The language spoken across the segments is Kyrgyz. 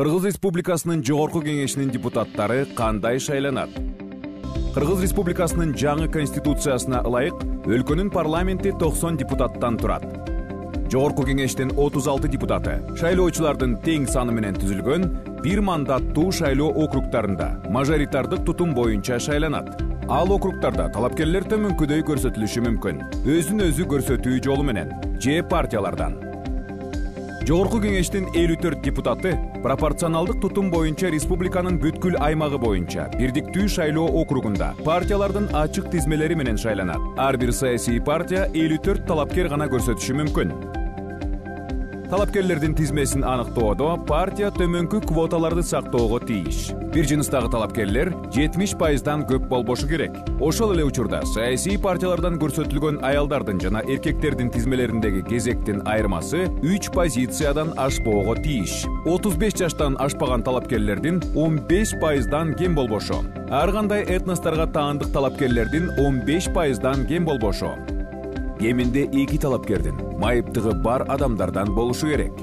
Кыргыз Республикасынын Жогорку Кеңешинин депутаттары кандай шайланат? Кыргыз Республикасынын жаңы конституциясына ылайык, өлкөнүн парламенти 90 депутаттан турат. Жогорку Кеңештин 36 депутаты шайлоочулардын тең саны менен түзүлгөн бир мандаттуу шайлоо округтарында мажоритардык тутум боюнча шайланат. Ал округтарда талапкерлер төмөнкүдөй көрсөтүлүшү мүмкүн. Өзүн өзү көрсөтүү жолу менен же партиялардан. Жогорку Кеңештин 54 депутаты пропорционалдык тутум боюнча республиканын бүткүл аймагы боюнча бирдиктүү шайлоо округунда партиялардын ачык тизмелери менен шайланат. Ар бир саясий партия 54 талапкер гана көрсөтүшү мүмкүн. Талапкерлердин тизмесин аныктоодо партия төмөнкү квоталарды сактоого тийиш. Бир жыныстагы талапкерлер 70%дан көп болбошу керек. Ошол эле учурда саясий партиялардан көрсөтүлгөн аялдардын жана эркектердин тизмелериндеги кезектин айырмасы 3 позициядан ашпоого тийиш. 35 жаштан ашпаган талапкерлердин 15%дан кем болбошу. Ар кандай этносторго таандык талапкерлердин 15%дан кем болбошу. Кеминде 2 талапкердин майыптыгы бар адамдардан болушу керек.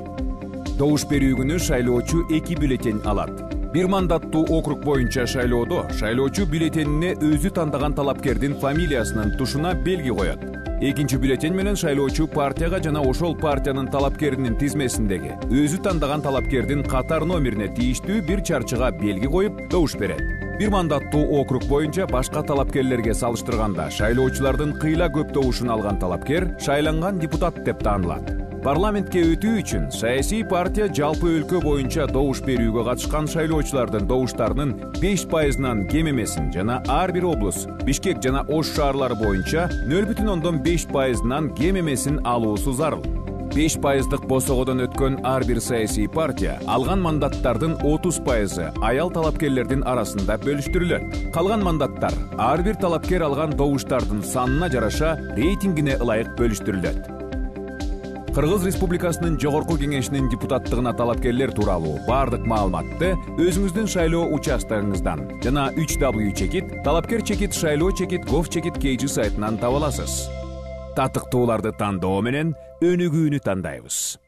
Добуш берүү күнү шайлоочу 2 бюллетень алат. Бир мандаттуу округ боюнча шайлоодо шайлоочу бюллетенине өзү тандаган талапкердин фамилиясынын тушуна белги коет. Экинчи бюллетень менен шайлоочу партияга жана ошол партиянын талапкеринин тизмесиндеги өзү тандаган талапкердин катар номерине тийиштүү бир чарчыга белги коюп добуш берет. Бир мандаттуу округ боюнча башка талапкерлерге салыштырганда шайлоочулардын кыйла көп добушун алган талапкер шайланган депутат деп таанылат. Парламентке өтүү үчүн саясий партия жалпы өлкө боюнча добуш берүүгө катышкан шайлоочулардын добуштарынын 5%нан кем эмесин жана ар бир облус, Бишкек жана Ош шаарлары боюнча 0,5%нан кем эмесин алуусу зарыл. 5%дык босогодон өткөн ар бир саясий партия алган мандаттардын 30%ы аял талапкерлердин арасында бөлүштүрүлөт. Калган мандаттар ар бир талапкер алган добуштардын санына жараша рейтингине ылайык бөлүштүрүлөт. Кыргыз Республикасынын Жогорку Кеңешинин депутаттыгына талапкерлер тууралуу бардык маалыматты өзүңүздүн шайлоо участогуңуздан жана 3W чекит, талапкер чекит, шайлоо чекит, gov чекит KG сайтынан таба аласыз. Татыктууларды тандоо менен өнүгүүнү тандайбыз.